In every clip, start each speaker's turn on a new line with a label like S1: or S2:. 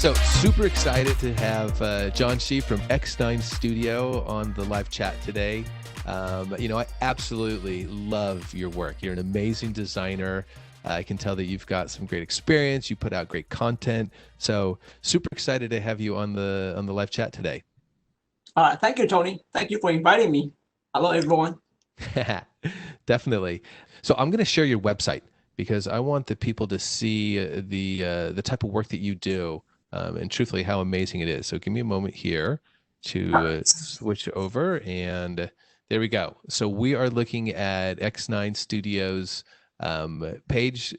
S1: So super excited to have John Shih from X9 Studio on the live chat today. I absolutely love your work. You're an amazing designer. I can tell that you've got some great experience. You put out great content. So super excited to have you on the live chat today.
S2: Thank you, Tony. Thank you for inviting me. Hello, everyone.
S1: Definitely. So I'm going to share your website because I want the people to see the type of work that you do and truthfully how amazing it is. So give me a moment here to switch over, and there we go. So we are looking at X9 Studios page.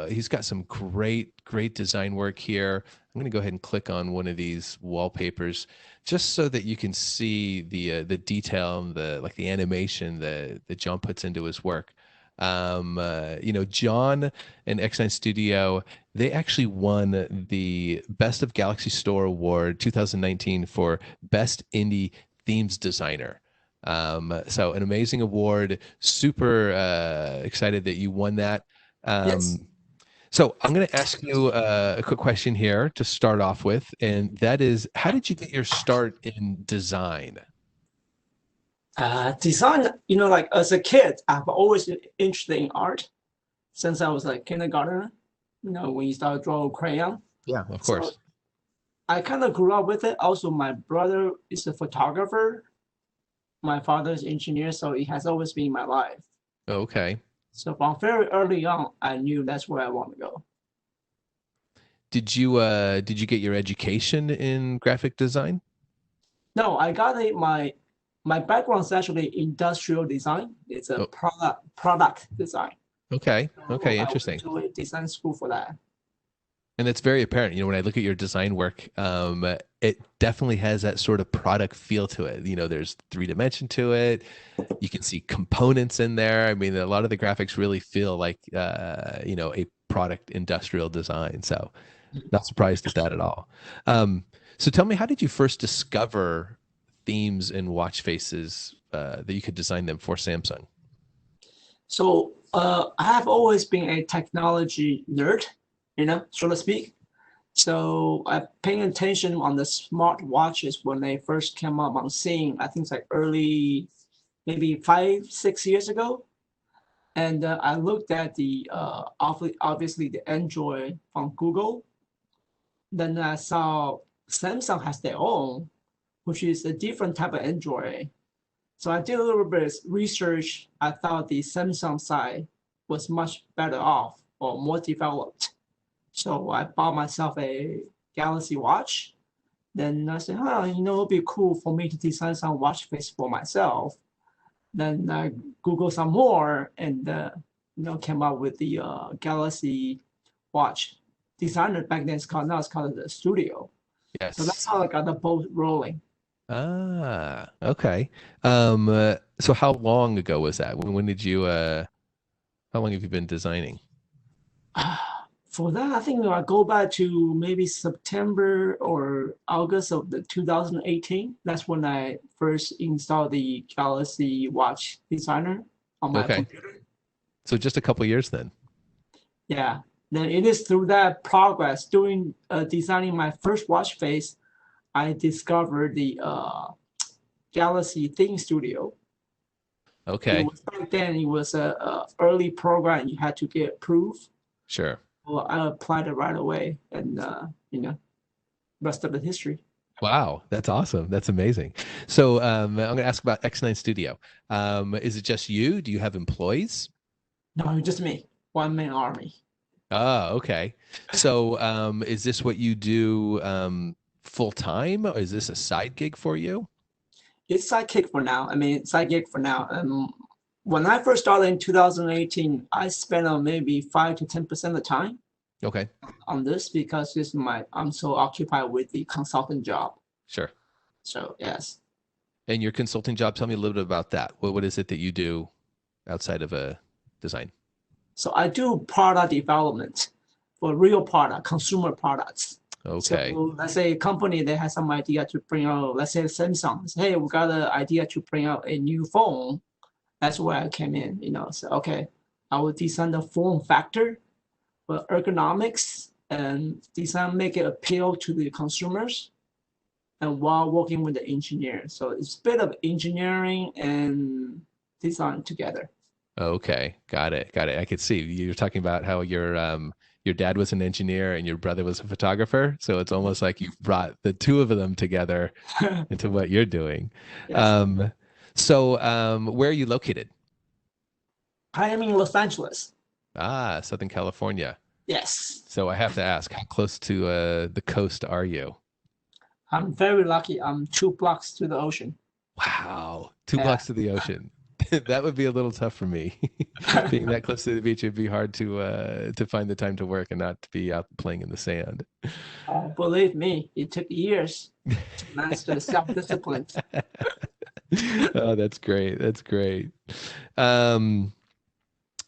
S1: He's got some great design work here. I'm going to go ahead and click on one of these wallpapers just so that you can see the detail and the animation that John puts into his work. John and X9 Studio, they actually won the Best of Galaxy Store Award 2019 for Best Indie Themes Designer. So an amazing award. Super excited that you won that.
S2: Yes.
S1: So I'm going to ask you a quick question here to start off with, and that is, how did you get your start in design?
S2: Design, like as a kid, I've always been interested in art since I was like kindergarten, when you start drawing crayon.
S1: Yeah, of course.
S2: So I kind of grew up with it. Also, my brother is a photographer. My father is an engineer, so it has always been my life.
S1: Okay.
S2: So from very early on, I knew that's where I want to go.
S1: Did you get your education in graphic design?
S2: No, I got my background is actually industrial design. It's a product design.
S1: Okay. Okay.
S2: So
S1: Interesting.
S2: I went to a design school for that.
S1: And it's very apparent, when I look at your design work, it definitely has that sort of product feel to it. There's 3D to it. You can see components in there. I mean, a lot of the graphics really feel like, a product industrial design. So not surprised at that at all. So tell me, how did you first discover themes and watch faces that you could design them for Samsung?
S2: So I have always been a technology nerd, so to speak. So I paying attention on the smart watches when they first came up on scene. I think it's like early, maybe 5-6 years ago. And I looked at the obviously the Android from Google. Then I saw Samsung has their own, which is a different type of Android. So I did a little bit of research. I thought the Samsung side was much better off or more developed. So I bought myself a Galaxy watch. Then I said, it'd be cool for me to design some watch face for myself. Then I Googled some more and, came up with the Galaxy watch. Designer back then, now it's called the Studio.
S1: Yes.
S2: So that's how I got the boat rolling.
S1: Ah, okay. So how long ago was that? When did you, how long have you been designing?
S2: For that, I think I go back to maybe September or August of the 2018. That's when I first installed the Galaxy Watch Designer on my computer.
S1: So just a couple of years then.
S2: Yeah. Then it is through that progress doing designing my first watch face, I discovered the Galaxy Theme Studio.
S1: Okay.
S2: Back then, it was a early program. You had to get approved.
S1: Sure.
S2: Well, I applied it right away, and rest of the history.
S1: Wow, that's awesome. That's amazing. So I'm going to ask about X9 Studio. Is it just you? Do you have employees?
S2: No, just me. One man army.
S1: Oh, okay. So is this what you do full time, or is this a side gig for you?
S2: It's side gig for now. Side gig for now. When I first started in 2018, I spent on maybe 5 to 10% of the time.
S1: Okay.
S2: On this because I'm so occupied with the consulting job.
S1: Sure.
S2: So yes.
S1: And your consulting job, tell me a little bit about that. What is it that you do outside of a design?
S2: So I do product development for real product, consumer products.
S1: Okay.
S2: So let's say a company, they have some idea to bring out, let's say Samsung, say, hey, we got an idea to bring out a new phone. That's where I came in, So, okay, I will design the form factor, but ergonomics and design make it appeal to the consumers and while working with the engineer. So it's a bit of engineering and design together.
S1: Okay, got it, got it. I could see you're talking about how your dad was an engineer and your brother was a photographer. So it's almost like you brought the two of them together into what you're doing.
S2: Yes.
S1: Um, where are you located?
S2: I am in Los Angeles.
S1: Ah, Southern California.
S2: Yes.
S1: So I have to ask, how close to the coast are you?
S2: I'm very lucky. I'm 2 blocks to the ocean.
S1: Wow, two
S2: Yeah.
S1: blocks to the ocean. That would be a little tough for me. Being that close to the beach, it'd be hard to find the time to work and not to be out playing in the sand.
S2: Believe me, it took years to master self-discipline.
S1: Oh, that's great. That's great. Um,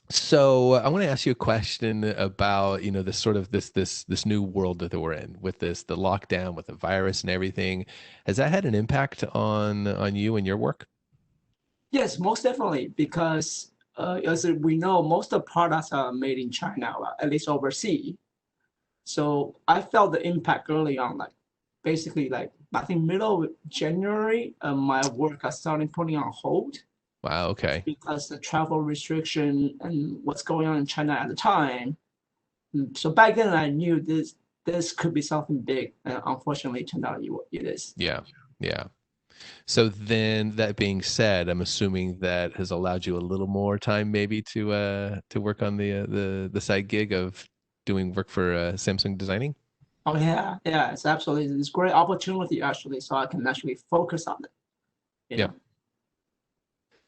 S1: so I want to ask you a question about, this sort of this new world that we're in with the lockdown, with the virus and everything. Has that had an impact on you and your work?
S2: Yes, most definitely, because as we know, most of the products are made in China, at least overseas. So I felt the impact early on, like basically like I think middle of January, my work I started putting on hold
S1: Wow. Okay.
S2: because the travel restriction and what's going on in China at the time. So back then I knew this could be something big, and unfortunately it turned out it is.
S1: Yeah. Yeah. So then that being said, I'm assuming that has allowed you a little more time maybe to work on the side gig of doing work for Samsung designing.
S2: Oh yeah, yeah, it's absolutely it's a great opportunity actually, so I can actually focus on it. You
S1: Yeah,
S2: know,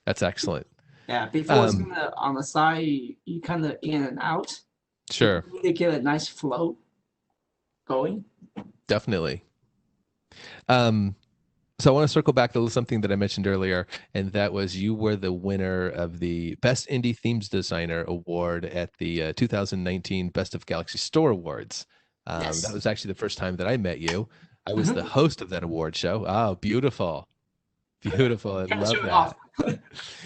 S1: that's excellent.
S2: yeah. Before it's
S1: Um,
S2: kind of on the side, you kind of in and out. You
S1: sure,
S2: really get a nice flow going.
S1: definitely. Um, so I want to circle back to something that I mentioned earlier, and that was you were the winner of the Best Indie Themes Designer Award at the 2019 Best of Galaxy Store Awards. That
S2: Yes.
S1: was actually the first time that I met you. I was the
S2: Mhm.
S1: host of that award show. Oh, beautiful. Beautiful. I
S2: Kind of
S1: love
S2: show it off.
S1: that.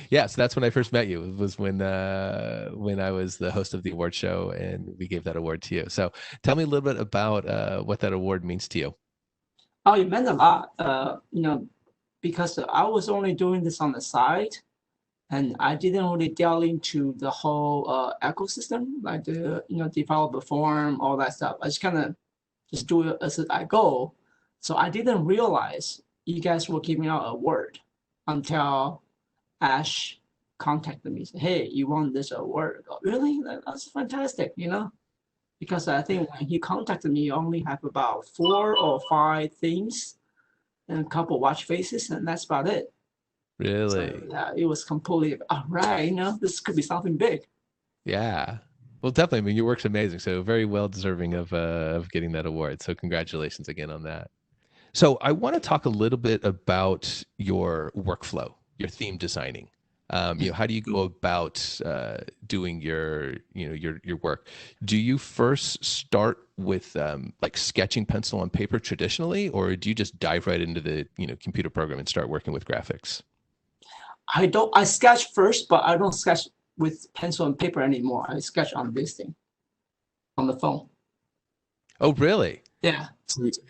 S1: Yeah, so that's when I first met you. It was when I was the host of the award show and we gave that award to you. So tell me a little bit about what that award means to you.
S2: Oh, it meant a lot. Because I was only doing this on the side, and I didn't really delve into the whole ecosystem, like the developer forum, all that stuff. I just kind of just do it as I go. So I didn't realize you guys were giving out a word until Ash contacted me. Said, "Hey, you want this award?" I go, really? That's fantastic, because I think when he contacted me, he only have about 4 or 5 things and a couple watch faces, and that's about it. So
S1: Really?
S2: yeah, it was completely all right. This could be something big.
S1: Yeah. Well, definitely. I mean, your work's amazing. So very well deserving of getting that award. So congratulations again on that. So I want to talk a little bit about your workflow, your theme designing. How do you go about doing your work? Do you first start with like sketching pencil on paper traditionally, or do you just dive right into the computer program and start working with graphics?
S2: I sketch first, but I don't sketch with pencil and paper anymore. I sketch on this thing on the phone.
S1: Oh, really?
S2: Yeah.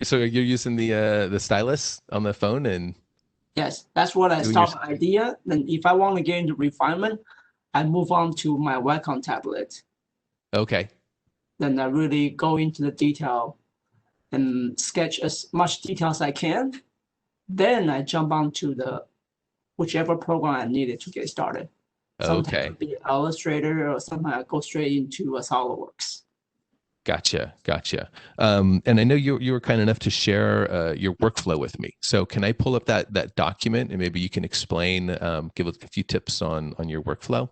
S1: So you're using the stylus on the phone and
S2: Yes, that's what I
S1: doing your
S2: start my idea. Then if I want to get into refinement, I move on to my Wacom tablet.
S1: okay.
S2: Then I really go into the detail and sketch as much detail as I can. Then I jump onto the whichever program I needed to get started. Sometimes
S1: Okay.
S2: it'll be Illustrator, or sometimes I go straight into a SolidWorks.
S1: Gotcha, gotcha. And I know you were kind enough to share your workflow with me. So can I pull up that document and maybe you can explain, give us a few tips on your workflow?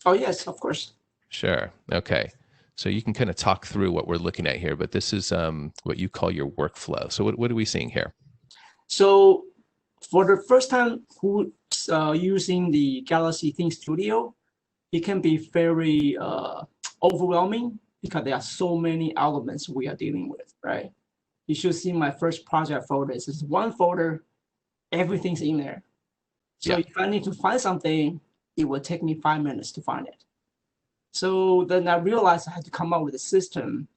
S2: Oh yes, of course.
S1: Sure. Okay. So you can kind of talk through what we're looking at here, but this is what you call your workflow. So what are we seeing here?
S2: So for the first time who's using the Galaxy Theme Studio, it can be very overwhelming because there are so many elements we are dealing with, right? You should see my first project folder. It's just one folder, everything's in there. So
S1: Yeah.
S2: if I need to find something, it will take me 5 minutes to find it. So then I realized I had to come up with a system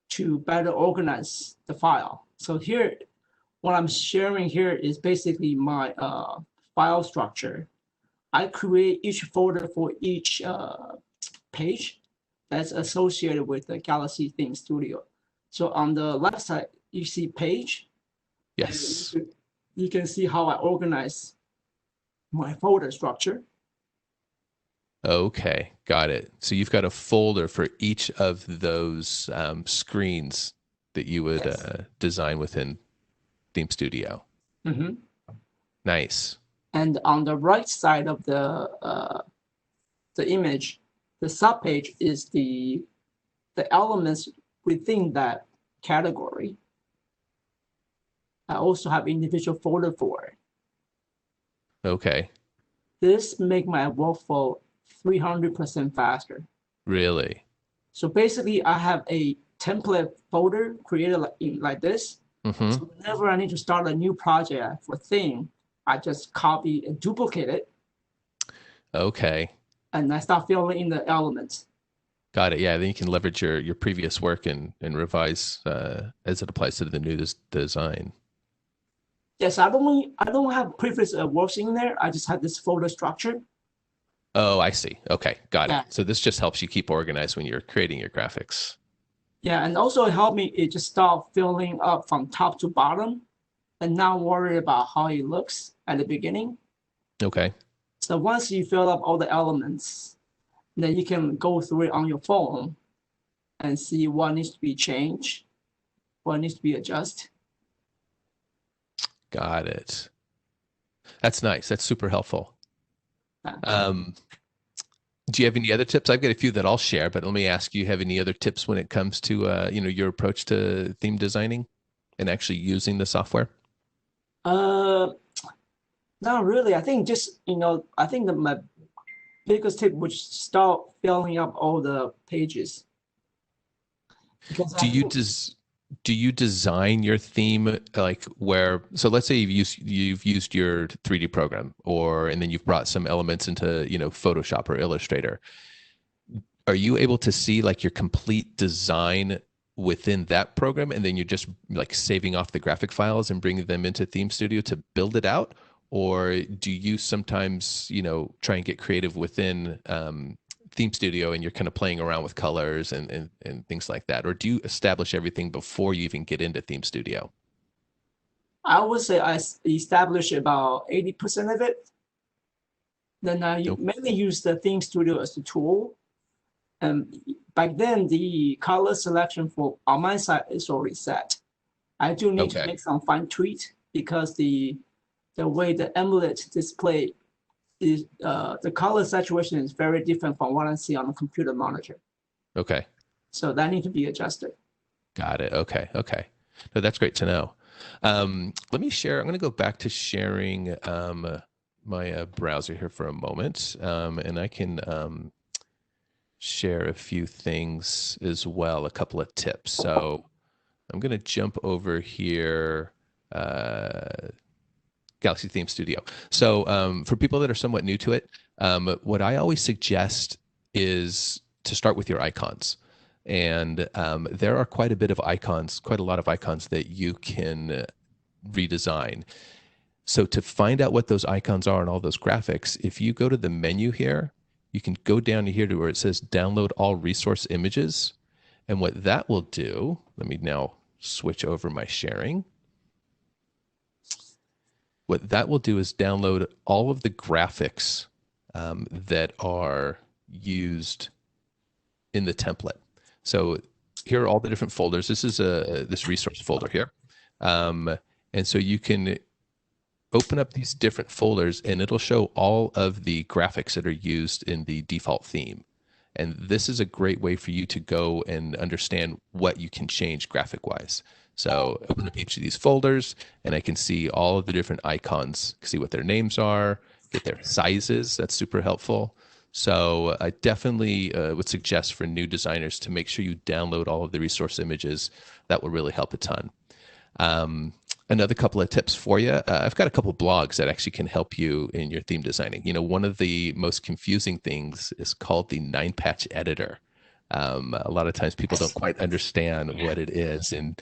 S2: to better organize the file. So here, what I'm sharing here is basically my file structure. I create each folder for each page that's associated with the Galaxy Theme Studio. So on the left side, you see page.
S1: Yes.
S2: You can see how I organize my folder structure.
S1: Okay, got it. So you've got a folder for each of those screens that you would design within Theme Studio.
S2: Mm-hmm.
S1: Nice.
S2: And on the right side of the image, the subpage is the elements within that category. I also have individual folder for it.
S1: Okay.
S2: This make my workflow 300% faster.
S1: Really?
S2: So basically, I have a template folder created like this.
S1: Mm-hmm.
S2: So whenever I need to start a new project for theme, I just copy and duplicate it.
S1: Okay.
S2: And I start filling in the elements.
S1: Got it. Yeah, then you can leverage your previous work and revise as it applies to the new design.
S2: Yes, I don't have previous works in there. I just have this folder structure.
S1: Oh, I see. Okay, got
S2: Yeah.
S1: it. So this just helps you keep organized when you're creating your graphics.
S2: Yeah, and also it helped me it just start filling up from top to bottom and not worry about how it looks at the beginning.
S1: Okay.
S2: So once you fill up all the elements, then you can go through it on your phone and see what needs to be changed, what needs to be adjusted.
S1: Got it. That's nice. That's super helpful. Do you have any other tips? I've got a few that I'll share, but let me ask you, have any other tips when it comes to your approach to theme designing and actually using the software?
S2: Not really. I think just, I think that my biggest tip would start filling up all the pages. Because
S1: do you design your theme like where, so let's say you've used your 3D program and then you've brought some elements into, Photoshop or Illustrator. Are you able to see like your complete design within that program, and then you're just like saving off the graphic files and bringing them into Theme Studio to build it out? Or do you sometimes, try and get creative within Theme Studio and you're kind of playing around with colors and things like that? Or do you establish everything before you even get into Theme Studio?
S2: I would say I establish about 80% of it. Then I mainly use the Theme Studio as a tool. And back then, the color selection on my side is already set. I do need to make some fine tweak because the way the AMOLED display is, the color saturation is very different from what I see on the computer monitor. Okay. So that needs to be adjusted.
S1: Got it. Okay. No, that's great to know. Let me share. I'm going to go back to sharing my browser here for a moment, and I can share a few things as well, a couple of tips. So I'm going to jump over here. Galaxy Theme Studio. So for people that are somewhat new to it, what I always suggest is to start with your icons. And there are quite a lot of icons that you can redesign. So to find out what those icons are and all those graphics, if you go to the menu here, you can go down to here to where it says download all resource images. And what that will do, let me now switch over my sharing. What that will do is download all of the graphics that are used in the template. So here are all the different folders. This is this resource folder here. And so you can open up these different folders and it'll show all of the graphics that are used in the default theme. And this is a great way for you to go and understand what you can change graphic-wise. So open up each of these folders and I can see all of the different icons, see what their names are, get their sizes. That's super helpful. So I definitely would suggest for new designers to make sure you download all of the resource images. That will really help a ton. Another couple of tips for you. I've got a couple of blogs that actually can help you in your theme designing. One of the most confusing things is called the 9-patch editor. A lot of times people don't quite understand what it is, and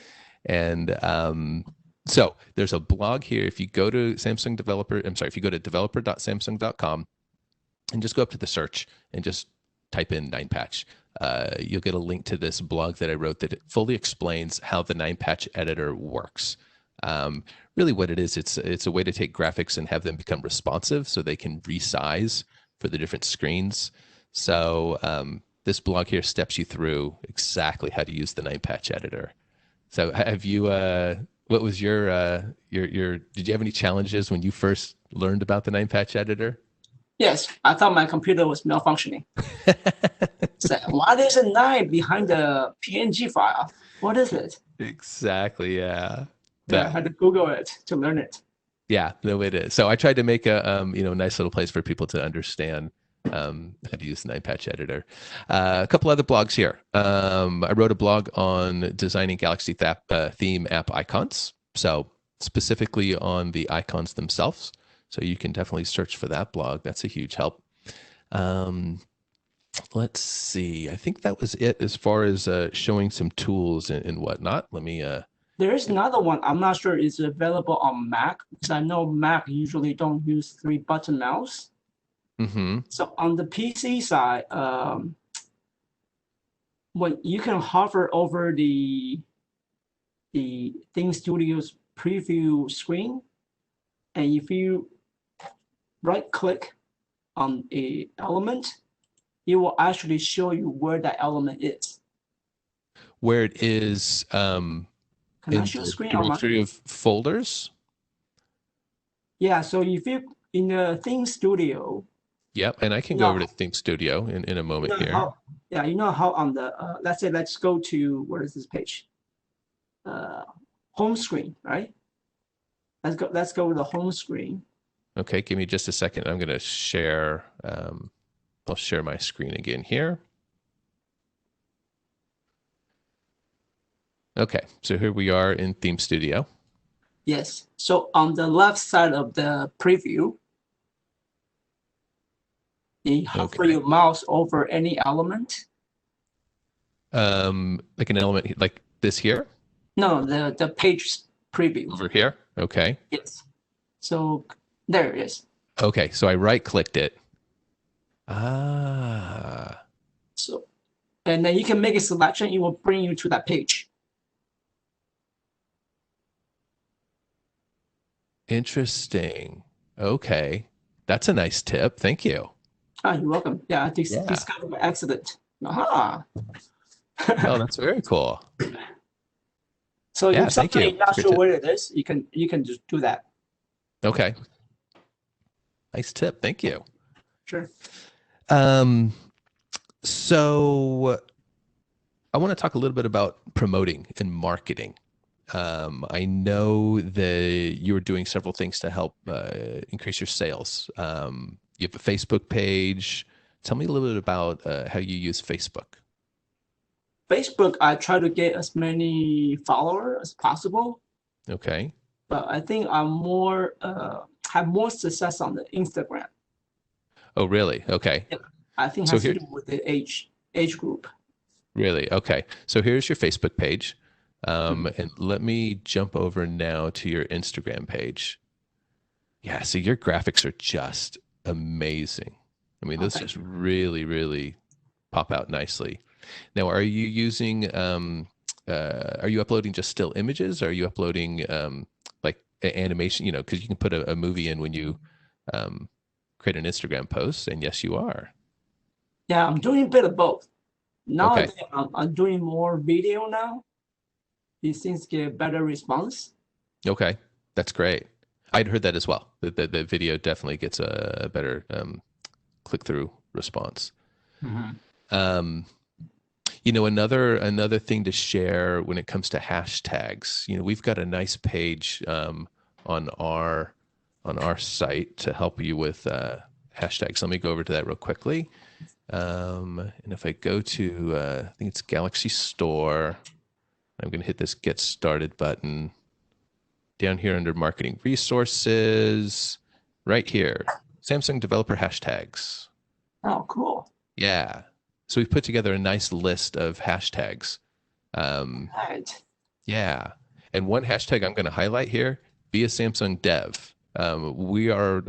S1: so there's a blog here. If you go to if you go to developer.samsung.com and just go up to the search and just type in 9patch, you'll get a link to this blog that I wrote that it fully explains how the 9patch editor works. Really what it is, it's a way to take graphics and have them become responsive so they can resize for the different screens. So this blog here steps you through exactly how to use the 9patch editor. So have you, what was did you have any challenges when you first learned about the 9patch editor?
S2: Yes, I thought my computer was malfunctioning. So, why there's a 9 behind the PNG file? What is it?
S1: Exactly, yeah.
S2: Yeah, I had to Google it to learn it.
S1: Yeah, no, it is. So I tried to make a nice little place for people to understand how to use the 9patch editor. A couple other blogs here. I wrote a blog on designing Galaxy theme app icons. So specifically on the icons themselves. So you can definitely search for that blog. That's a huge help. Let's see. I think that was it as far as showing some tools and whatnot. Let me.
S2: There is another one. I'm not sure it's available on Mac because I know Mac usually don't use 3-button mouse.
S1: Mm-hmm.
S2: So on the PC side, when you can hover over the Theme Studio's preview screen, and if you right-click on a element, it will actually show you where that element is.
S1: Where it is.
S2: Can I show the screen?
S1: Directory of folders.
S2: Yeah, so if you in the Theme Studio.
S1: Yep, and I can go over to Theme Studio in a moment here.
S2: You know how on the let's go to where is this page? Home screen, right? Let's go to the home screen.
S1: Okay, give me just a second. I'm going to share. I'll share my screen again here. Okay, so here we are in Theme Studio.
S2: Yes. So on the left side of the preview, you hover your mouse over any element.
S1: Like an element like this here?
S2: No, the page preview.
S1: Over here? Okay.
S2: Yes. So there it is.
S1: Okay, so I right-clicked it. Ah.
S2: So, and then you can make a selection. It will bring you to that page.
S1: Interesting. Okay. That's a nice tip. Thank you.
S2: You're welcome. Yeah, I discovered by accident. Aha.
S1: Oh, that's very cool.
S2: So if something not sure where it is, you can just do that.
S1: Okay. Nice tip. Thank you.
S2: Sure.
S1: So I want to talk a little bit about promoting and marketing. I know that you are doing several things to help increase your sales. You have a Facebook page. Tell me a little bit about how you use Facebook.
S2: Facebook, I try to get as many followers as possible.
S1: Okay.
S2: But I think I'm more have more success on the Instagram.
S1: Oh, really? Okay.
S2: Yeah. I think it has to do with the age group.
S1: Really? Okay. So here's your Facebook page. And let me jump over now to your Instagram page. Yeah, so your graphics are just amazing. I mean, those just really, really pop out nicely. Now, are you using, are you uploading just still images? Or are you uploading like animation, because you can put a movie in when you create an Instagram post, and yes, you are.
S2: Yeah, I'm doing a bit of both. Nowadays, I'm doing more video now. These things get better response. Okay,
S1: that's great. I'd heard that as well. The video definitely gets a better click-through response. Mm-hmm. Another thing to share when it comes to hashtags. We've got a nice page on our site to help you with hashtags. Let me go over to that real quickly. And if I go to, I think it's Galaxy Store. I'm going to hit this Get Started button down here under Marketing Resources, right here, Samsung Developer Hashtags.
S2: Oh, cool.
S1: Yeah. So we've put together a nice list of hashtags. Um,
S2: Right.
S1: yeah. And one hashtag I'm going to highlight here, be a Samsung dev. We are,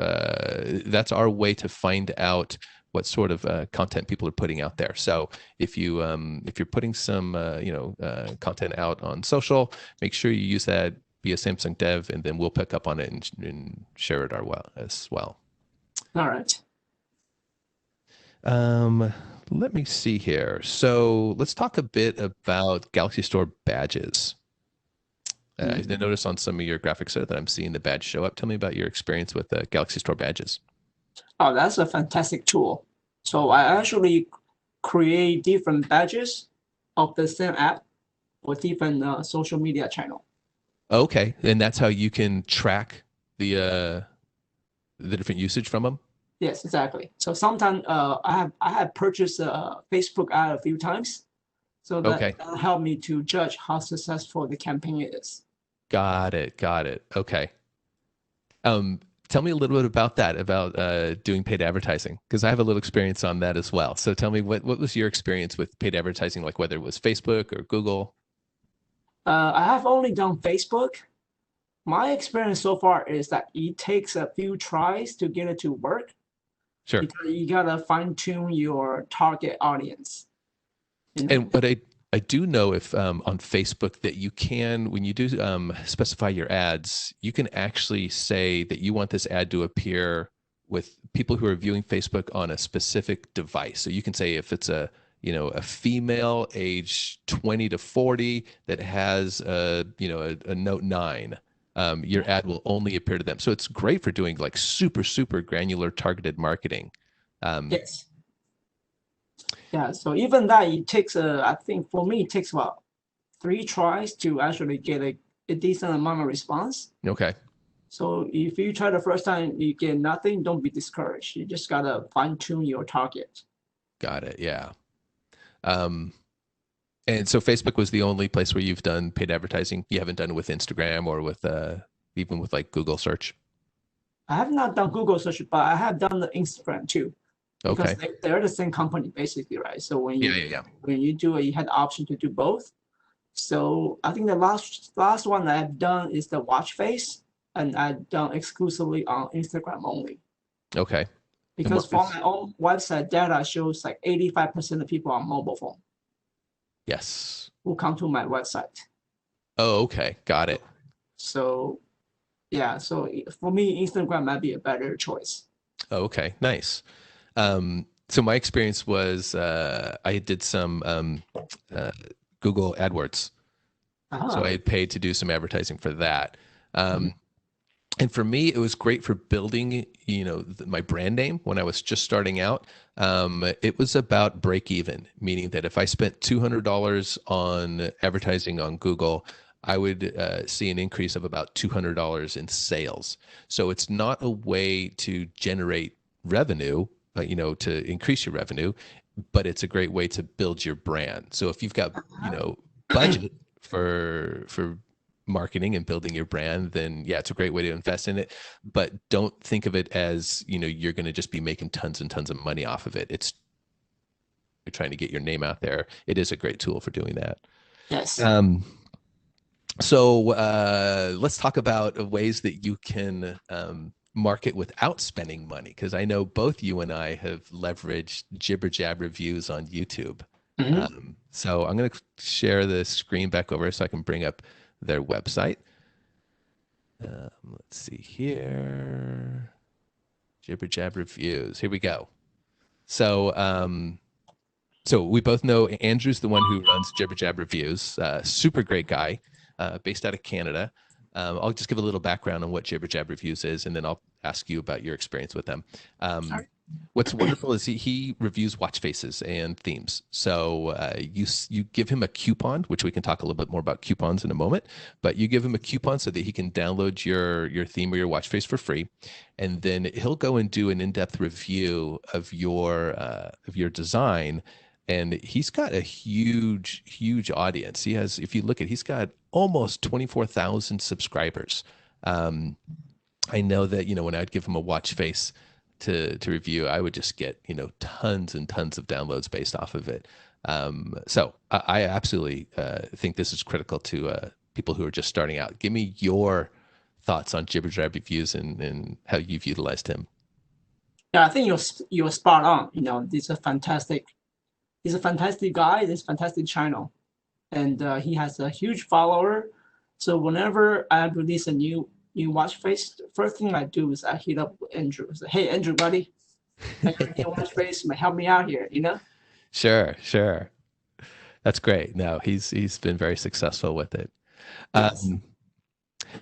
S1: that's our way to find out what sort of content people are putting out there. So if you're putting some, content out on social, make sure you use that, be a Samsung dev, and then we'll pick up on it and share it as well.
S2: All right.
S1: Um, Let me see here. So let's talk a bit about Galaxy Store badges. I noticed on some of your graphics there that I'm seeing the badge show up. Tell me about your experience with Galaxy Store badges.
S2: Oh, that's a fantastic tool. So I actually create different badges of the same app for different social media channel.
S1: Okay, and that's how you can track the different usage from them.
S2: Yes, exactly. So sometimes I have purchased a Facebook ad a few times, so
S1: Okay,
S2: that helped me to judge how successful the campaign is.
S1: got it, got it. Okay. Um, Tell me a little bit about that, about doing paid advertising, because I have a little experience on that as well. So tell me what was your experience with paid advertising, like whether it was Facebook or Google?
S2: I have only done Facebook. My experience so far is that it takes a few tries to get it to work
S1: Sure.
S2: because you gotta fine tune your target audience. You know?
S1: And but I do know if on Facebook that you can, when you do specify your ads, you can actually say that you want this ad to appear with people who are viewing Facebook on a specific device. So you can say if it's a female age 20 to 40 that has a Note 9, your ad will only appear to them. So it's great for doing like super, super granular targeted marketing. Um,
S2: Yes. Yeah. So even that, it takes I think for me, it takes about 3 tries to actually get a decent amount of response.
S1: okay.
S2: So if you try the first time, you get nothing, don't be discouraged. You just gotta fine tune your target.
S1: Got it. Yeah. Um, And so Facebook was the only place where you've done paid advertising. You haven't done it with Instagram or with even with like Google search.
S2: I have not done Google search, but I have done the Instagram too, because
S1: Okay.
S2: they're the same company basically, right? So
S1: Yeah, yeah, yeah.
S2: when you do it, you had the option to do both. So I think the last one I've done is the watch face, and I've done exclusively on Instagram only.
S1: Okay. And
S2: Because
S1: what
S2: from
S1: was
S2: my own website data shows like 85% of people on mobile phone
S1: yes.
S2: who come to my website.
S1: Oh, okay. Got it.
S2: So yeah, so for me, Instagram might be a better choice.
S1: Oh, okay. Nice. So my experience was I did some uh, Google AdWords. So I
S2: Ah,
S1: had paid to do some advertising for that.
S2: mhm.
S1: Um, and for me, it was great for building, my brand name when I was just starting out. It was about break even, meaning that if I spent $200 on advertising on Google, I would see an increase of about $200 in sales. So it's not a way to generate revenue, to increase your revenue, but it's a great way to build your brand. So if you've got, budget for marketing and building your brand, then yeah, it's a great way to invest in it. But don't think of it as, you're going to just be making tons and tons of money off of it. It's you're trying to get your name out there. It is a great tool for doing that.
S2: Yes.
S1: Um, so let's talk about ways that you can market without spending money, because I know both you and I have leveraged Jibber Jab Reviews on YouTube.
S2: Mhm.
S1: So I'm going to share the screen back over so I can bring up their website. Let's see here. Jibber Jab Reviews. Here we go. So, so we both know Andrew's the one who runs Jibber Jab Reviews. Super great guy, based out of Canada. I'll just give a little background on what Jibber Jab Reviews is, and then I'll ask you about your experience with them.
S2: All right.
S1: What's wonderful is he reviews watch faces and themes. So you give him a coupon, which we can talk a little bit more about coupons in a moment. But you give him a coupon so that he can download your theme or your watch face for free, and then he'll go and do an in-depth review of your design. And he's got a huge, huge audience. He has, if you look at, he's got almost 24,000 subscribers. I know that when I'd give him a watch face, to review, I would just get, tons and tons of downloads based off of it. So I absolutely think this is critical to people who are just starting out. Give me your thoughts on Jibber Jab Reviews and how you've utilized him.
S2: Yeah, I think you're spot on. He's a fantastic guy. This fantastic channel, and he has a huge follower. So whenever I release a new watch face, the first thing I do is I hit up Andrew. I say, hey, Andrew, buddy, I got a new watch face. Help me out here.
S1: Sure. That's great. No, he's been very successful with it.
S2: Yes.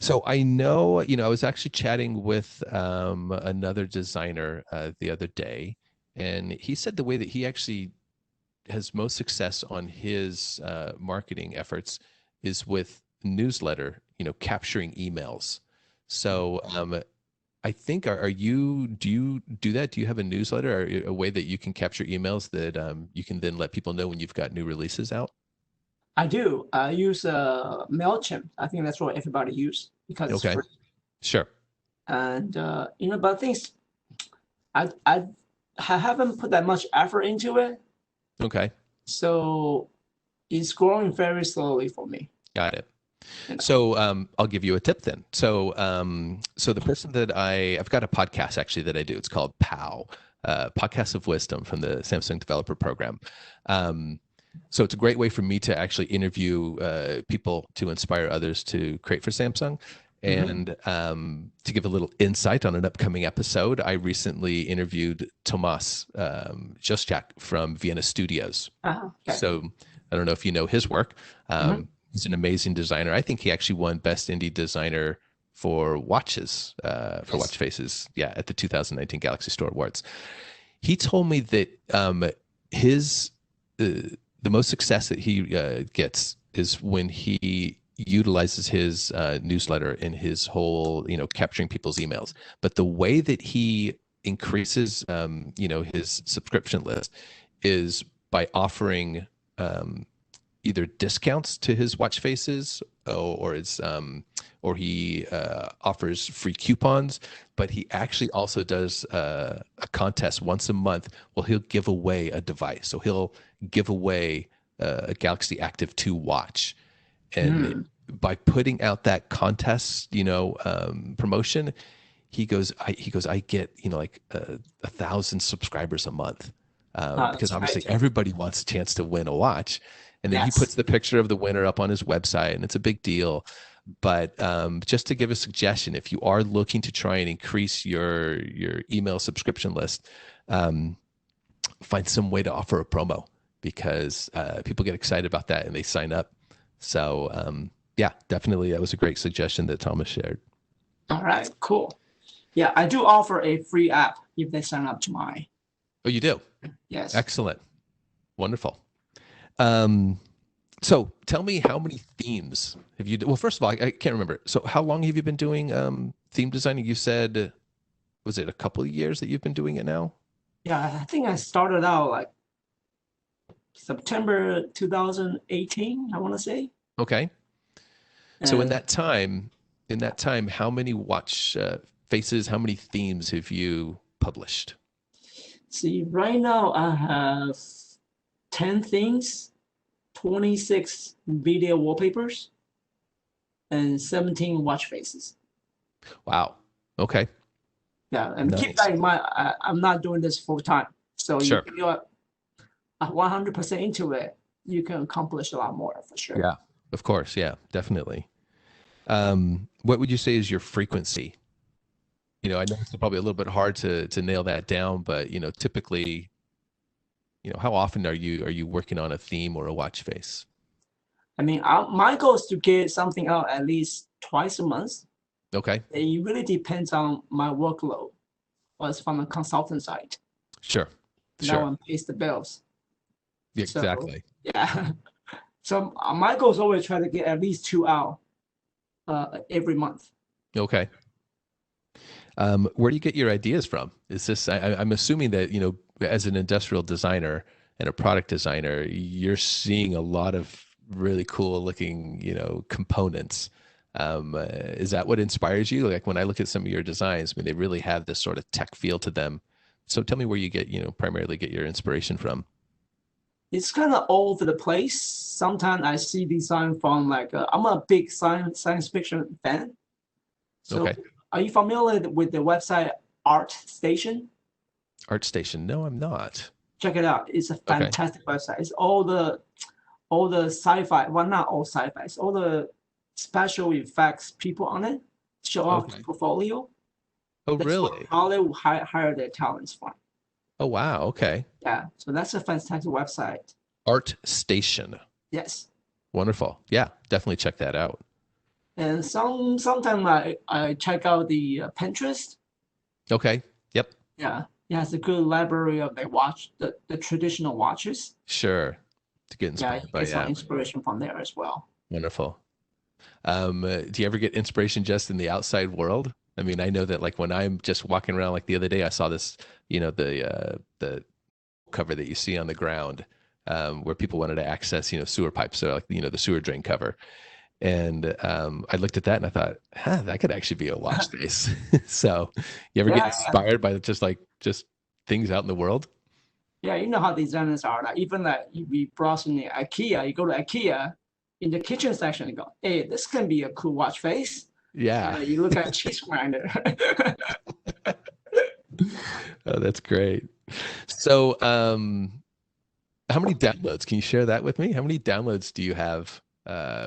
S1: So I know, I was actually chatting with another designer the other day, and he said the way that he actually has most success on his marketing efforts is with newsletter, capturing emails. So I think, do you do that? Do you have a newsletter or a way that you can capture emails that you can then let people know when you've got new releases out?
S2: I do. I use MailChimp. I think that's what everybody use because it's
S1: Okay,
S2: free.
S1: sure.
S2: And but things I haven't put that much effort into it,
S1: Okay,
S2: so it's growing very slowly for me.
S1: got it.
S2: You know.
S1: So I'll give you a tip then. So so the person that I've got a podcast actually that I do. It's called POW, Podcast of Wisdom from the Samsung Developer Program. So it's a great way for me to actually interview people to inspire others to create for Samsung. And to give a little insight on an upcoming episode, I recently interviewed Tomas Josiak from Vienna Studios.
S2: Okay.
S1: So I don't know if you know his work. He's an amazing designer. I think he actually won Best Indie Designer for watches, for watch faces, at the 2019 Galaxy Store Awards. He told me that his the most success that he gets is when he utilizes his newsletter in his whole, capturing people's emails. But the way that he increases, his subscription list is by offering either discounts to his watch faces or he offers free coupons, but he actually also does a contest once a month. Well, he'll give away a device. So he'll give away a Galaxy Active 2 watch. And by putting out that contest, promotion, he goes, I get, like 1,000 subscribers a month. Because obviously everybody wants a chance to win a watch. And then he puts the picture of the winner up on his website, and it's a big deal. But just to give a suggestion, if you are looking to try and increase your email subscription list, find some way to offer a promo, because people get excited about that and they sign up. So definitely that was a great suggestion that Thomas shared.
S2: All right, cool. Yeah, I do offer a free app if they sign up to my.
S1: Oh, you do?
S2: Yes.
S1: Excellent. Wonderful. So tell me, how many themes have you, well, first of all, I can't remember. So how long have you been doing theme designing? You said, was it a couple of years that you've been doing it now?
S2: Yeah, I think I started out like September 2018, I want to say.
S1: Okay. So in that time, how many watch faces, how many themes have you published?
S2: See, right now I have 10 themes, 26 video wallpapers, and 17 watch faces.
S1: Wow. Okay.
S2: Yeah, and
S1: Nice.
S2: keep that in mind, I'm not doing this full time. So
S1: Sure.
S2: if you're 100% into it, you can accomplish a lot more for sure.
S1: Yeah, of course. Yeah, definitely. What would you say is your frequency? I know it's probably a little bit hard to nail that down, but typically, how often are you working on a theme or a watch face?
S2: I mean, my goal is to get something out at least twice a month.
S1: Okay.
S2: It really depends on my workload, or it's from a consultant side.
S1: Sure.
S2: That one pays the bills.
S1: Exactly.
S2: So, yeah. So my goal is always try to get at least 2 out every month.
S1: Okay. Where do you get your ideas from? Is this, I'm assuming that, as an industrial designer and a product designer, you're seeing a lot of really cool looking, components. Is that what inspires you? Like when I look at some of your designs, I mean, they really have this sort of tech feel to them. So tell me where you get, primarily get your inspiration from.
S2: It's kind of all over the place. Sometimes I see design from like I'm a big science fiction fan. So
S1: Okay.
S2: are you familiar with the website Art Station?
S1: ArtStation. No, I'm not.
S2: Check it out. It's a
S1: Okay.
S2: fantastic website. It's all the sci-fi. Well, not all sci-fi. It's all the special effects people on it. Show off the
S1: Okay.
S2: portfolio.
S1: Oh,
S2: That's what
S1: really?
S2: Hollywood hire their talents from.
S1: Oh, wow. Okay.
S2: Yeah. So that's a fantastic website.
S1: ArtStation.
S2: Yes.
S1: Wonderful. Yeah, definitely check that out.
S2: And sometimes I check out the Pinterest.
S1: Okay. Yep.
S2: Yeah. It has a good library of the traditional watches.
S1: Sure. To get
S2: Yeah,
S1: inspired
S2: you
S1: by,
S2: get some
S1: yeah.
S2: inspiration from there as well.
S1: Wonderful. Do you ever get inspiration just in the outside world? I mean, I know that like when I'm just walking around, like the other day, I saw this, the cover that you see on the ground, where people wanted to access, sewer pipes, so like the sewer drain cover. And I looked at that and I thought, that could actually be a watch face. So, you ever get
S2: Yeah,
S1: inspired by just things out in the world?
S2: yeah, you know how designers are. Like even like you be browsing the IKEA, you go to IKEA in the kitchen section and go, hey, this can be a cool watch face.
S1: Yeah.
S2: You look at cheese grinder.
S1: Oh, that's great. So, how many downloads? Can you share that with me? How many downloads do you have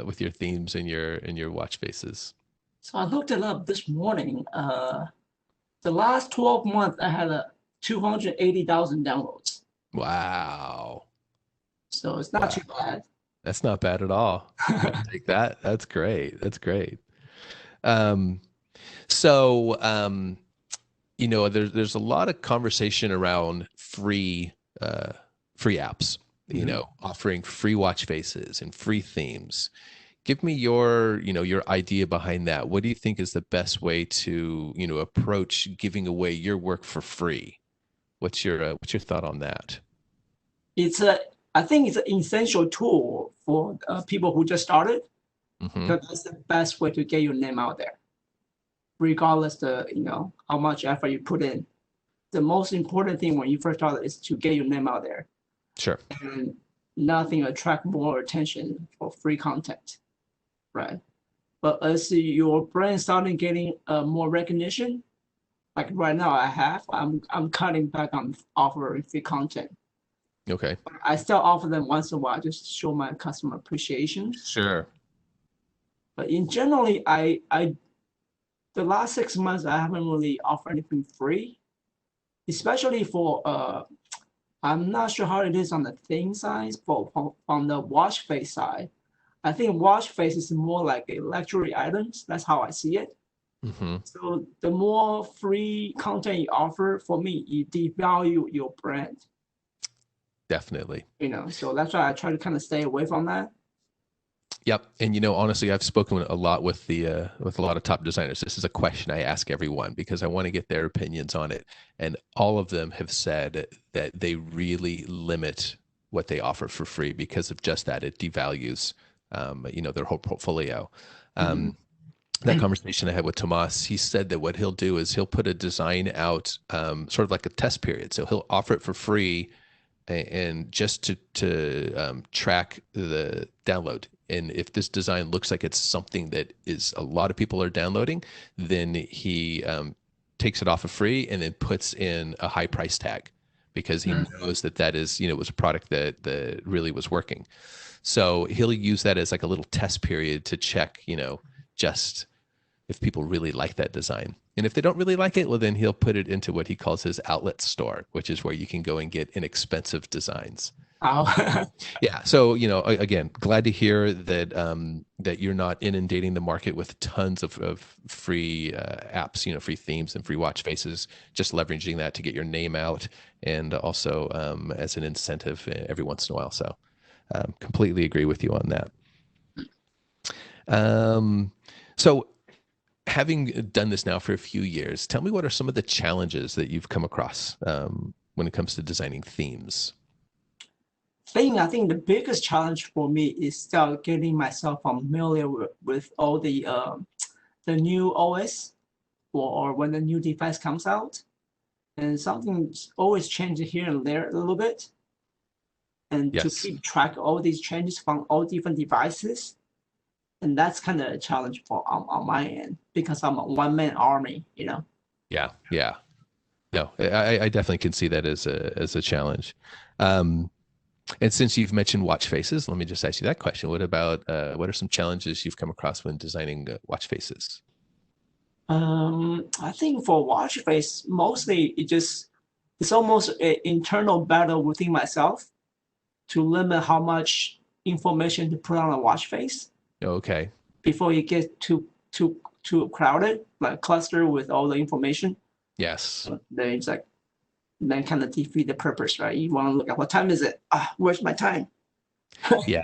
S1: with your themes and your watch faces?
S2: So I looked it up this morning. The last 12 months, I had 280,000 downloads.
S1: Wow.
S2: So it's not too
S1: Wow.
S2: bad.
S1: That's not bad at all. Take that. That's great. That's great. Um, so there's a lot of conversation around free apps,
S2: Mhm.
S1: offering free watch faces and free themes. Give me your idea behind that. What do you think is the best way to, approach giving away your work for free? What's your thought on that?
S2: I think it's an essential tool for people who just started
S1: Hmm.
S2: because that's the best way to get your name out there, regardless how much effort you put in. The most important thing when you first start is to get your name out there,
S1: Sure.
S2: and nothing attract more attention for free content, right? But as your brand starting getting more recognition, like right now I'm cutting back on offering free content.
S1: Okay.
S2: I still offer them once in a while just to show my customer appreciation.
S1: Sure.
S2: But in generally, I the last 6 months I haven't really offered anything free, especially for I'm not sure how it is on the thing side, but from the watch face side, I think watch face is more like a luxury items. That's how I see it.
S1: Hmm.
S2: So the more free content you offer, for me, you devalue your brand.
S1: Definitely.
S2: So that's why I try to kind of stay away from that.
S1: Yep. And honestly, I've spoken a lot with a lot of top designers. This is a question I ask everyone because I want to get their opinions on it. And all of them have said that they really limit what they offer for free because of just that. It devalues, their whole portfolio.
S2: Mhm.
S1: That conversation I had with Tomas, he said that what he'll do is he'll put a design out, sort of like a test period. So he'll offer it for free and just to track the download. And if this design looks like it's something that is a lot of people are downloading, then he takes it off of free and then puts in a high price tag because he knows that is, was a product that really was working. So he'll use that as like a little test period to check, just if people really like that design. And if they don't really like it, well, then he'll put it into what he calls his outlet store, which is where you can go and get inexpensive designs.
S2: Oh,
S1: Yeah. So, again, glad to hear that you're not inundating the market with tons of free apps, free themes and free watch faces, just leveraging that to get your name out and also as an incentive every once in a while. So, completely agree with you on that. Um, so having done this now for a few years, tell me what are some of the challenges that you've come across when it comes to designing themes?
S2: I think the biggest challenge for me is still getting myself familiar with all the new OS or when the new device comes out, and something's always changing here and there a little bit, and to
S1: Yes.
S2: keep track of all these changes from all different devices, and that's kind of a challenge on my end because I'm a one-man army, you know.
S1: Yeah. Yeah. No, I definitely can see that as a challenge. Um, and since you've mentioned watch faces, let me just ask you that question. What are some challenges you've come across when designing watch faces?
S2: I think for watch face, mostly it's almost an internal battle within myself to limit how much information to put on a watch face
S1: Okay.
S2: before it gets too crowded, like cluster with all the information.
S1: Yes.
S2: Then it's like then kind of defeat the purpose, right? You want to look at what time is it? Where's my time?
S1: Yeah.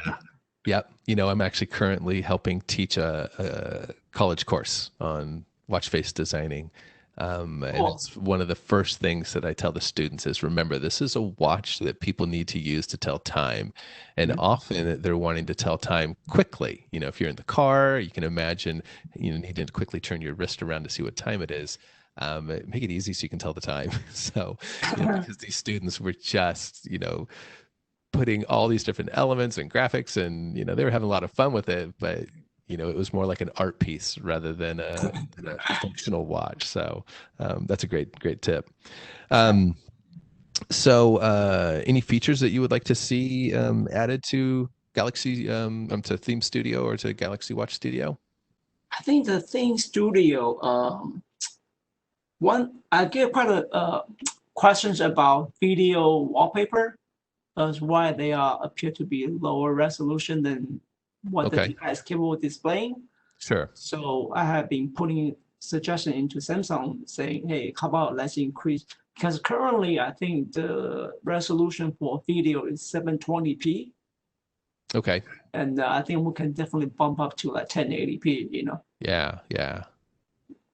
S1: Yep. I'm actually currently helping teach a college course on watch face designing. And
S2: Cool.
S1: it's one of the first things that I tell the students is remember, this is a watch that people need to use to tell time. And
S2: Mhm.
S1: often they're wanting to tell time quickly. If you're in the car, you can imagine, needing to quickly turn your wrist around to see what time it is. Make it easy so you can tell the time. So, because these students were just, putting all these different elements and graphics and they were having a lot of fun with it, but it was more like an art piece rather than a functional watch. So that's a great tip. So any features that you would like to see added to Galaxy to Theme Studio or to Galaxy Watch Studio?
S2: I think the thing studio, one I get quite a questions about video wallpaper as why they appear to be lower resolution than what the
S1: Okay.
S2: device is capable of displaying.
S1: Sure.
S2: So I have been putting suggestion into Samsung saying, hey, how about let's increase, because currently I think the resolution for video is 720p,
S1: Okay.
S2: and I think we can definitely bump up to like 1080p,
S1: Yeah.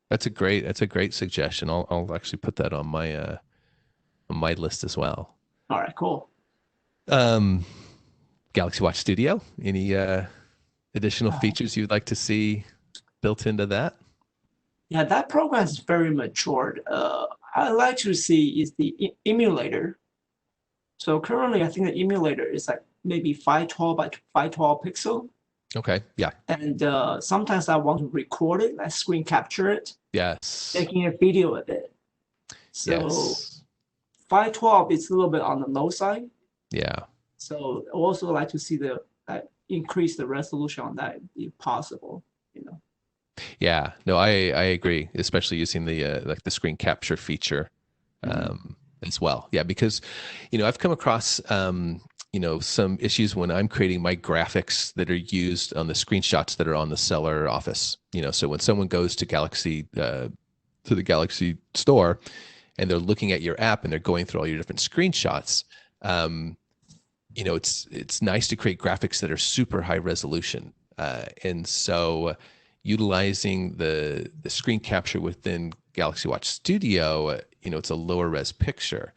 S1: That's a great suggestion. I'll actually put that on my list as well.
S2: All right, cool.
S1: Um, Galaxy Watch Studio. Any additional
S2: Uh,
S1: features you'd like to see built into that?
S2: yeah, that program is very matured. I like to see is the emulator. So currently, I think the emulator is like maybe 512 by 512 pixel.
S1: Okay. Yeah.
S2: And sometimes I want to record it, like screen capture it,
S1: Yes.
S2: taking a video of it. So
S1: Yes.
S2: 512 is a little bit on the low side.
S1: Yeah.
S2: So I also like to see the increase the resolution on that if possible.
S1: Yeah. No, I agree, especially using the like the screen capture feature as well. Yeah, because I've come across some issues when I'm creating my graphics that are used on the screenshots that are on the seller office. So when someone goes to the Galaxy store and they're looking at your app and they're going through all your different screenshots, it's nice to create graphics that are super high resolution. And so utilizing the screen capture within Galaxy Watch Studio, it's a lower res picture.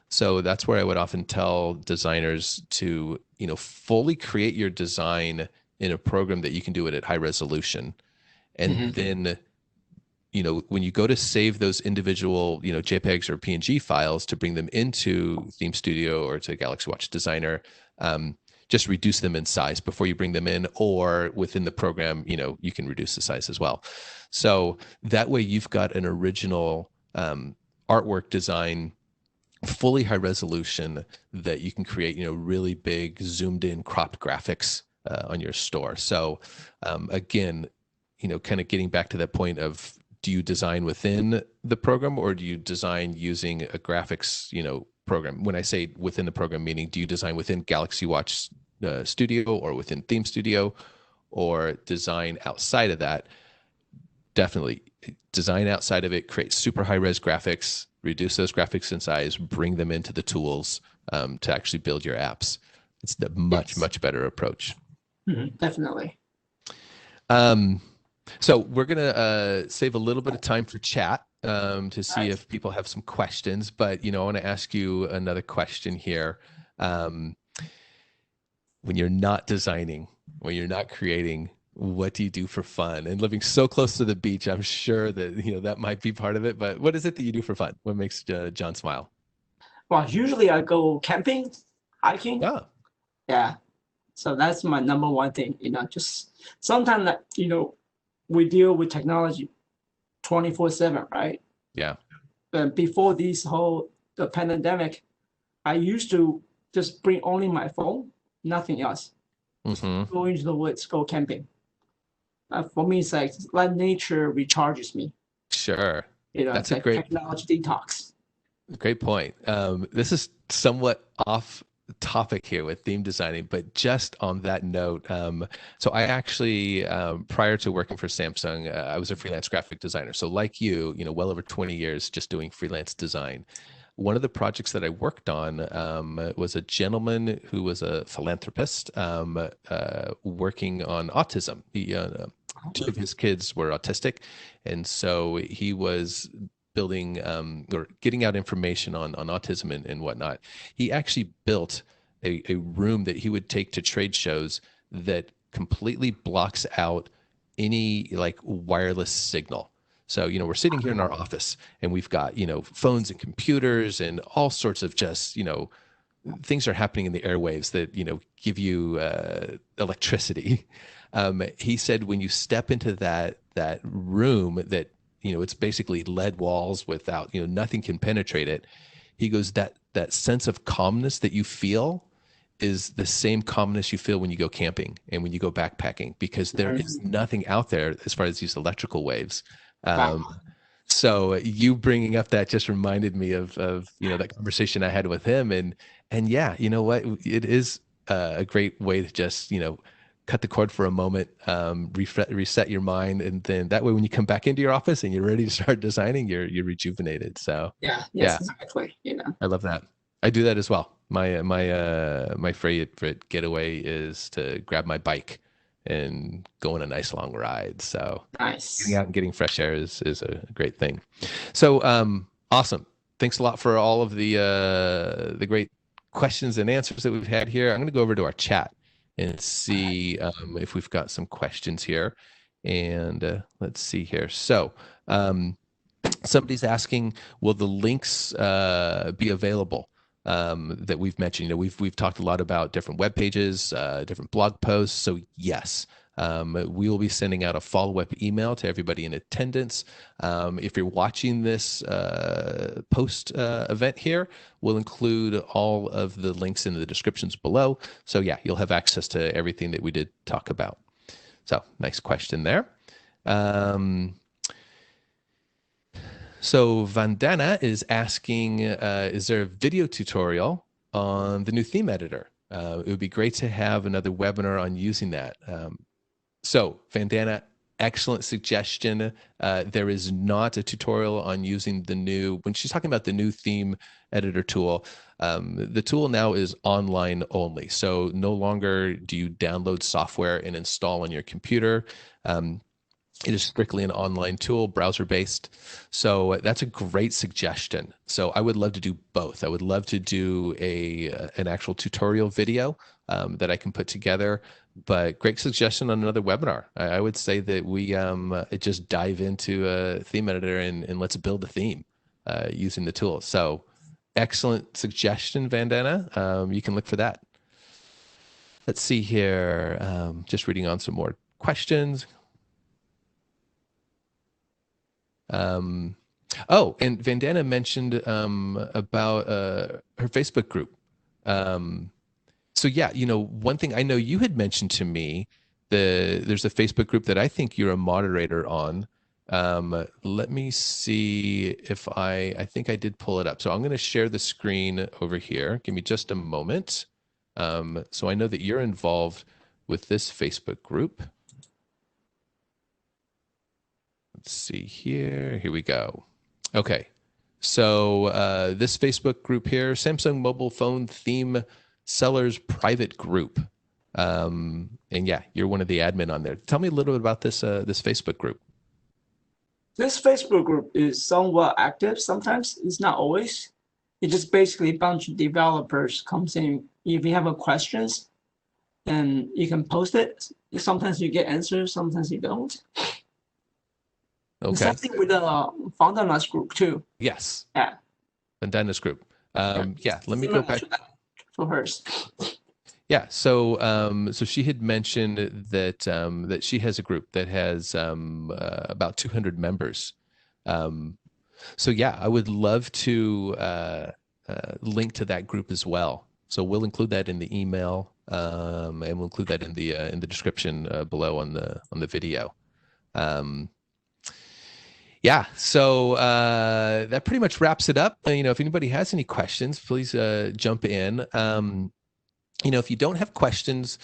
S1: So that's where I would often tell designers to, fully create your design in a program that you can do it at high resolution. And then, when you go to save those individual, JPEGs or PNG files to bring them into Theme Studio or to Galaxy Watch Designer, just reduce them in size before you bring them in, or within the program, you can reduce the size as well. So that way you've got an original artwork design, fully high resolution that you can create, really big zoomed in cropped graphics on your store. So again, kind of getting back to that point of, do you design within the program or do you design using a graphics, program? When I say within the program, meaning do you design within Galaxy Watch Studio or within Theme Studio, or design outside of that? Definitely design outside of it, create super high res graphics, reduce those graphics in size, bring them into the tools to actually build your apps. It's a much better approach.
S2: Definitely.
S1: So we're going to save a little bit of time for chat to see if people have some questions. But, I want to ask you another question here. when you're not designing, when you're not creating, what do you do for fun? And living so close to the beach, I'm sure that that might be part of it. But what is it that you do for fun? What makes John smile?
S2: Well, usually I go camping, hiking.
S1: Oh,
S2: Yeah. So that's my number one thing, just sometimes that, we deal with technology 24/7, right?
S1: yeah.
S2: And before the pandemic, I used to just bring only my phone, nothing else. Just
S1: Hmm.
S2: go into the woods, go camping. For me, it's like let nature recharges me.
S1: Sure.
S2: It's
S1: That's a
S2: like
S1: great
S2: technology detox.
S1: Great point. This is somewhat off topic here with theme designing, but just on that note, so I actually, prior to working for Samsung, I was a freelance graphic designer. So like well over 20 years just doing freelance design. One of the projects that I worked on was a gentleman who was a philanthropist working on autism. Two of his kids were autistic, and so he was building or getting out information on autism and whatnot. He actually built a room that he would take to trade shows that completely blocks out any like wireless signal. So, we're sitting here in our office and we've got, phones and computers and all sorts of just, things are happening in the airwaves that, give you electricity. He said when you step into that room that it's basically lead walls without nothing can penetrate it. He goes that sense of calmness that you feel is the same calmness you feel when you go camping and when you go backpacking, because there is nothing out there as far as these electrical waves.
S2: Wow.
S1: So you bringing up that just reminded me of that conversation I had with him, and yeah, you know what, it is a great way to just cut the cord for a moment, reset your mind, and then that way when you come back into your office and you're ready to start designing, you're rejuvenated. So
S2: Yeah. Yes,
S1: yeah,
S2: exactly.
S1: I love that. I do that as well. My favorite getaway is to grab my bike and go on a nice long ride. So getting
S2: Nice.
S1: out and getting fresh air is a great thing. So awesome. Thanks a lot for all of the great questions and answers that we've had here. I'm going to go over to our chat and see if we've got some questions here. And let's see here. So somebody's asking, will the links be available that we've mentioned? We've talked a lot about different web pages, different blog posts. So yes, we will be sending out a follow-up email to everybody in attendance. If you're watching this post event here, we'll include all of the links in the descriptions below. So yeah, you'll have access to everything that we did talk about. So nice question there. So Vandana is asking, is there a video tutorial on the new theme editor? It would be great to have another webinar on using that. So Vandana, excellent suggestion. There is not a tutorial on using when she's talking about the new theme editor tool, the tool now is online only. So no longer do you download software and install on your computer. It is strictly an online tool, browser-based. So that's a great suggestion. So I would love to do both. I would love to do an actual tutorial video that I can put together. But great suggestion on another webinar. I would say that we just dive into a theme editor and let's build a theme using the tool. So excellent suggestion, Vandana. You can look for that. Let's see here. Just reading on some more questions. And Vandana mentioned about her Facebook group. So yeah, one thing I know you had mentioned to me, there's a Facebook group that I think you're a moderator on. Let me see if I think I did pull it up. So I'm going to share the screen over here. Give me just a moment. So I know that you're involved with this Facebook group. Let's see here. Here we go. Okay. So this Facebook group here, Samsung Mobile Phone Theme Sellers Private Group. And yeah, you're one of the admin on there. Tell me a little bit about this Facebook group.
S2: This Facebook group is somewhat active. Sometimes it's not always. It's just basically a bunch of developers comes in. If you have a questions, and you can post it. Sometimes you get answers, sometimes you don't.
S1: Okay.
S2: Same thing with the Founderless group too.
S1: Yes.
S2: Yeah.
S1: Bandanas group. Yeah. Let me go back.
S2: For hers.
S1: Yeah. So, so she had mentioned that that she has a group that has about 200 members. So yeah, I would love to link to that group as well. So we'll include that in the email, and we'll include that in the description below on the video. Yeah, so that pretty much wraps it up. You know, if anybody has any questions, please jump in. You know, if you don't have questions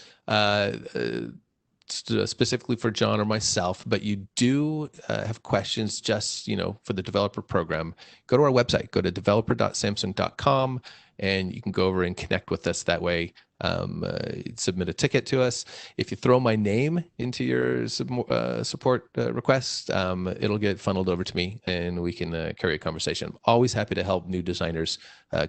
S1: specifically for John or myself, but you do have questions just, you know, for the developer program, go to our website, go to developer.samsung.com, and you can go over and connect with us that way. Submit a ticket to us. If you throw my name into your support request, it'll get funneled over to me and we can carry a conversation. I'm always happy to help new designers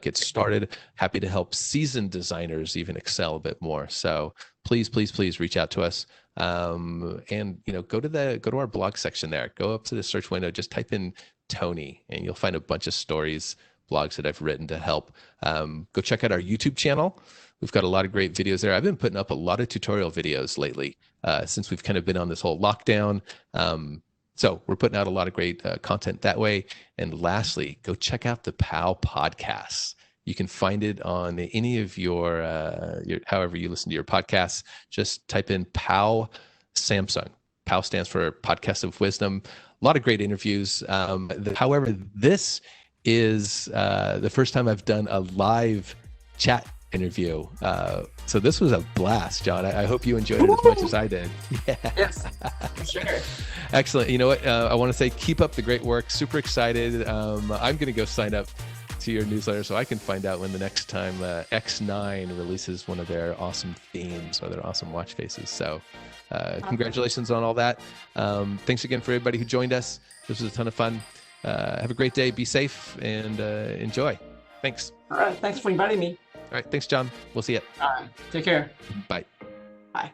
S1: get started. Happy to help seasoned designers even excel a bit more. So please, please, please reach out to us. And you know, go to our blog section there. Go up to the search window, just type in Tony, and you'll find a bunch of stories, blogs that I've written to help. Go check out our YouTube channel. We've got a lot of great videos there. I've been putting up a lot of tutorial videos lately since we've kind of been on this whole lockdown. So we're putting out a lot of great content that way. And lastly, go check out the POW Podcast. You can find it on any of your however you listen to your podcasts. Just type in POW Samsung. POW stands for Podcast of Wisdom. A lot of great interviews. However, this is the first time I've done a live chat interview. So this was a blast, John. I hope you enjoyed it as much as I did. Yeah.
S2: Yes, for sure.
S1: Excellent. You know what? I want to say keep up the great work. Super excited. I'm going to go sign up to your newsletter so I can find out when the next time X9 releases one of their awesome themes or their awesome watch faces. So congratulations on all that. Thanks again for everybody who joined us. This was a ton of fun. Have a great day. Be safe and enjoy. Thanks.
S2: All right. Thanks for inviting me.
S1: All right. Thanks, John. We'll see you.
S2: All right. Take care.
S1: Bye.
S2: Bye.